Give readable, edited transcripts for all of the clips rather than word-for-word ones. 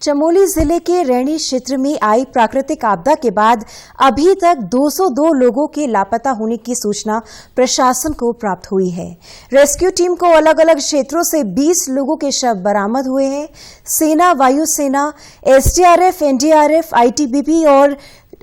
चमोली जिले के रैणी क्षेत्र में आई प्राकृतिक आपदा के बाद अभी तक 202 लोगों के लापता होने की सूचना प्रशासन को प्राप्त हुई है। रेस्क्यू टीम को अलग अलग क्षेत्रों से 20 लोगों के शव बरामद हुए हैं। सेना, वायुसेना, एसडीआरएफ, एनडीआरएफ, आईटीबीपी और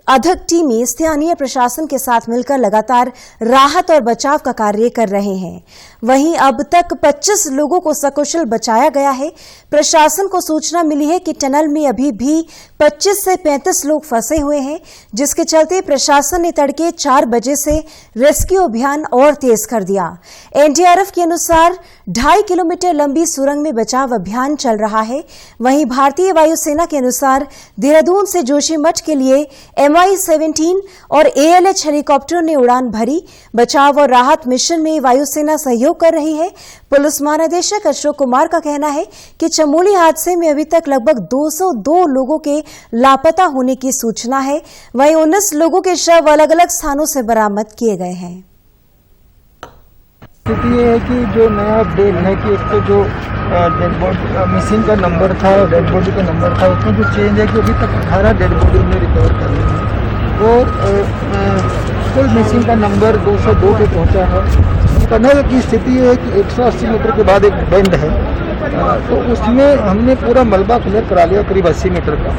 अधिक टीमें स्थानीय प्रशासन के साथ मिलकर लगातार राहत और बचाव का कार्य कर रहे हैं। वहीं अब तक 25 लोगों को सकुशल बचाया गया है। प्रशासन को सूचना मिली है कि टनल में अभी भी 25 से 35 लोग फंसे हुए हैं, जिसके चलते प्रशासन ने तड़के 4 बजे से रेस्क्यू अभियान और तेज कर दिया। एनडीआरएफ के अनुसार 2.5 किलोमीटर लंबी सुरंग में बचाव अभियान चल रहा है। वहीं भारतीय वायुसेना के अनुसार देहरादून से जोशीमठ के लिए MI-17 और ALH हेलीकॉप्टरों ने उड़ान भरी। बचाव और राहत मिशन में वायुसेना सहयोग कर रही है। पुलिस महानिदेशक अशोक कुमार का कहना है कि चमोली हादसे में अभी तक लगभग 202 लोगों के लापता होने की सूचना है। वहीं 19 लोगों के शव अलग अलग स्थानों से बरामद किए गए हैं। स्थिति ये है कि जो नया अपडेट है कि एक तो जो डेड बॉडी मिसिंग का नंबर था और डेड बॉडी का नंबर था, उसमें जो चेंज है कि अभी तक 18 डेड बॉडी में रिकवर कर ली है और कुल मिसिंग का नंबर 202 पे पहुंचा है। टनल की स्थिति है कि 180 मीटर के बाद एक बेंड है, तो उसमें हमने पूरा मलबा क्लियर करा लिया करीब 80 मीटर का।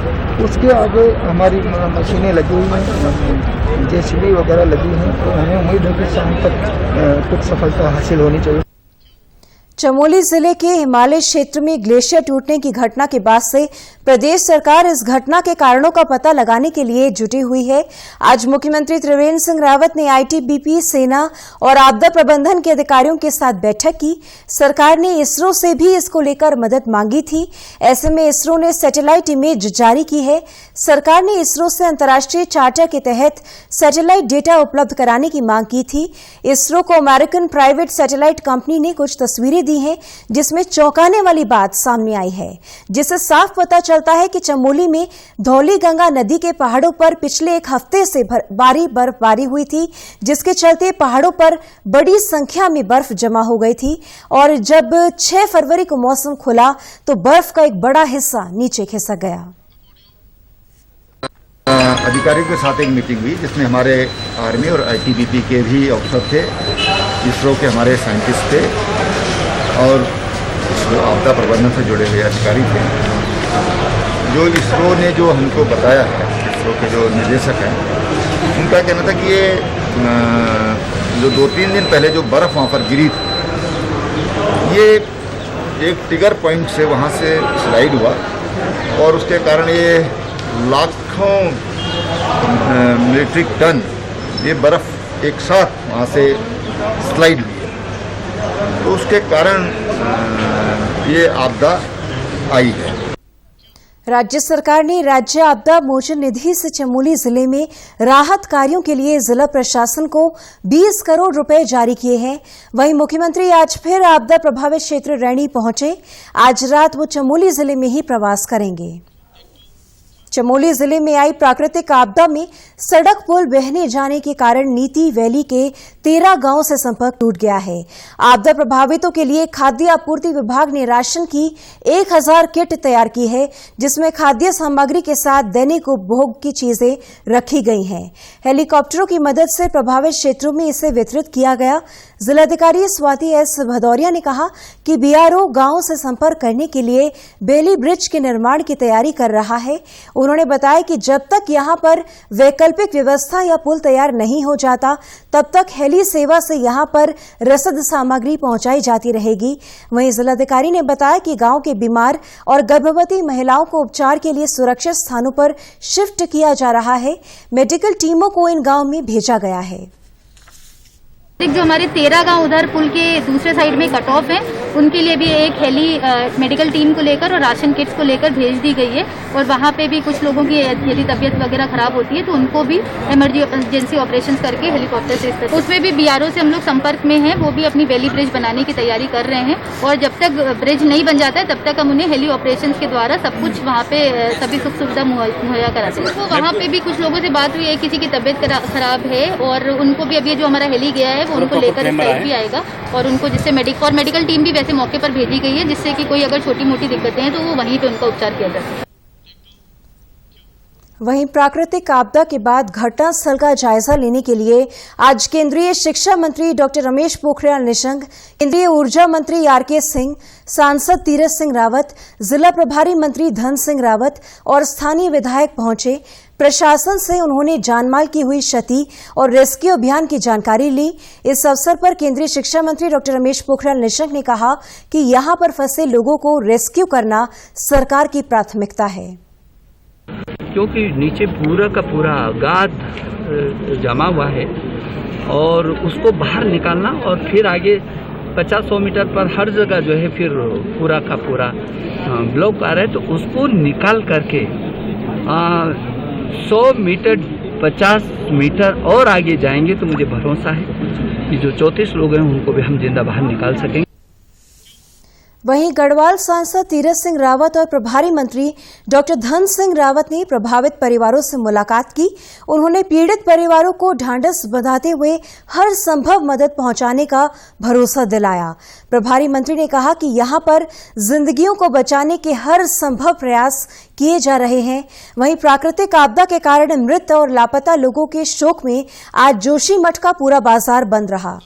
उसके आगे हमारी मशीनें लगी हुई हैं, जेसीबी वगैरह लगी हैं, तो हमें उम्मीद है कि शाम तक कुछ सफलता हासिल होनी चाहिए। चमोली जिले के हिमालय क्षेत्र में ग्लेशियर टूटने की घटना के बाद से प्रदेश सरकार इस घटना के कारणों का पता लगाने के लिए जुटी हुई है। आज मुख्यमंत्री त्रिवेंद्र सिंह रावत ने आईटीबीपी, सेना और आपदा प्रबंधन के अधिकारियों के साथ बैठक की। सरकार ने इसरो से भी इसको लेकर मदद मांगी थी। ऐसे में इसरो ने सैटेलाइट इमेज जारी की है। सरकार ने इसरो से अंतर्राष्ट्रीय चार्टर के तहत सैटेलाइट डेटा उपलब्ध कराने की मांग की थी। इसरो को अमेरिकन प्राइवेट सैटेलाइट कंपनी ने कुछ तस्वीरें दी हैं, जिसमें चौंकाने वाली बात सामने आई है, जिससे साफ पता चलता है कि चमोली में धौली गंगा नदी के पहाड़ों पर पिछले एक हफ्ते से भारी बर्फबारी हुई थी, जिसके चलते पहाड़ों पर बड़ी संख्या में बर्फ जमा हो गई थी और जब 6 फरवरी को मौसम खुला तो बर्फ का एक बड़ा हिस्सा नीचे खिसक गया। अधिकारियों के साथ एक मीटिंग हुई जिसमें हमारे आर्मी और आईटीबीपी के भी अफसर थे, इसरो के हमारे साइंटिस्ट थे और आपदा प्रबंधन से जुड़े हुए अधिकारी थे। जो इसरो ने जो हमको बताया है, इसरो के जो निदेशक हैं, उनका कहना था कि ये जो 2-3 दिन पहले जो बर्फ़ वहाँ पर गिरी थी, ये एक ट्रिगर पॉइंट से वहाँ से स्लाइड हुआ और उसके कारण ये लाखों मीट्रिक टन ये बर्फ़ एक साथ वहाँ से स्लाइड हुई है, तो उसके कारण ये आपदा आई है। राज्य सरकार ने राज्य आपदा मोचन निधि से चमोली जिले में राहत कार्यों के लिए जिला प्रशासन को 20 करोड़ रुपए जारी किए हैं। वहीं मुख्यमंत्री आज फिर आपदा प्रभावित क्षेत्र रैणी पहुंचे। आज रात वो चमोली जिले में ही प्रवास करेंगे। चमोली जिले में आई प्राकृतिक आपदा में सड़क पुल बहने जाने के कारण नीति वैली के 13 गांवों से संपर्क टूट गया है। आपदा प्रभावितों के लिए खाद्य आपूर्ति विभाग ने राशन की 1000 किट तैयार की है, जिसमें खाद्य सामग्री के साथ दैनिक उपभोग की चीजें रखी गई हैं। हेलीकॉप्टरों की मदद से प्रभावित क्षेत्रों में इसे वितरित किया गया। जिलाधिकारी स्वाति एस भदौरिया ने कहा कि बीआरओ गांवों से संपर्क करने के लिए बेली ब्रिज के निर्माण की तैयारी कर रहा है। उन्होंने बताया कि जब तक यहां पर वैकल्पिक व्यवस्था या पुल तैयार नहीं हो जाता, तब तक हेली सेवा से यहां पर रसद सामग्री पहुंचाई जाती रहेगी। वहीं जिलाधिकारी ने बताया कि गांव के बीमार और गर्भवती महिलाओं को उपचार के लिए सुरक्षित स्थानों पर शिफ्ट किया जा रहा है। मेडिकल टीमों को इन गांव में भेजा गया है। जो हमारे 13 गांव उधर पुल के दूसरे साइड में कट ऑफ है, उनके लिए भी एक हेली मेडिकल टीम को लेकर और राशन किट्स को लेकर भेज दी गई है। और वहाँ पे भी कुछ लोगों की यदि तबीयत वगैरह खराब होती है तो उनको भी इमरजेंसी ऑपरेशंस करके हेलीकॉप्टर से उसमें भी बीआरओ से हम लोग संपर्क में हैं। वो भी अपनी बेली ब्रिज बनाने की तैयारी कर रहे हैं और जब तक ब्रिज नहीं बन जाता है तब तक हम उन्हें हेली ऑपरेशंस के द्वारा सब कुछ वहाँ पे सभी सुख सुविधा मुहैया कराते हैं। तो वहाँ पे भी कुछ लोगों से बात हुई है, किसी की तबीयत खराब है और उनको भी अभी जो हमारा हेली गया है वो उनको लेकर इस साइड भी आएगा और उनको जिससे मेडिकल टीम भी वैसे मौके पर भेजी गई है, जिससे कि कोई अगर छोटी मोटी दिक्कतें हैं तो वो वहीं पे उनका उपचार किया जा सके। वहीं प्राकृतिक आपदा के बाद घटनास्थल का जायजा लेने के लिए आज केंद्रीय शिक्षा मंत्री डॉक्टर रमेश पोखरियाल निशंक, केंद्रीय ऊर्जा मंत्री आर.के. सिंह, सांसद तीरथ सिंह रावत, जिला प्रभारी मंत्री धन सिंह रावत और स्थानीय विधायक पहुंचे। प्रशासन से उन्होंने जानमाल की हुई क्षति और रेस्क्यू अभियान की जानकारी ली। इस अवसर पर केंद्रीय शिक्षा मंत्री डॉक्टर रमेश पोखरियाल निशंक ने कहा कि यहां पर फंसे लोगों को रेस्क्यू करना सरकार की प्राथमिकता है, क्योंकि नीचे पूरा का पूरा गाद जमा हुआ है और उसको बाहर निकालना और फिर आगे 50-100 मीटर पर हर जगह जो है फिर पूरा का पूरा ब्लॉक आ रहा है, तो उसको निकाल करके 100 मीटर 50 मीटर और आगे जाएंगे तो मुझे भरोसा है कि जो 34 लोग हैं उनको भी हम जिंदा बाहर निकाल सकेंगे। वहीं गढ़वाल सांसद तीरथ सिंह रावत और प्रभारी मंत्री डॉक्टर धन सिंह रावत ने प्रभावित परिवारों से मुलाकात की। उन्होंने पीड़ित परिवारों को ढांढस बंधाते हुए हर संभव मदद पहुंचाने का भरोसा दिलाया। प्रभारी मंत्री ने कहा कि यहां पर जिंदगियों को बचाने के हर संभव प्रयास किए जा रहे हैं। वहीं प्राकृतिक आपदा के कारण मृत और लापता लोगों के शोक में आज जोशीमठ का पूरा बाजार बंद रहा।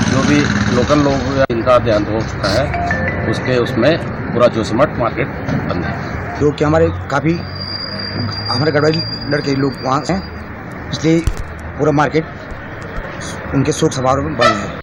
जो भी लोकल लोग इनका देहांत हो चुका है उसमें पूरा जोशीमठ मार्केट बंद है, जो कि हमारे काफ़ी हमारे गढ़वाली लड़के लोग वहाँ हैं, इसलिए पूरा मार्केट उनके शोक समारोह में बंद है।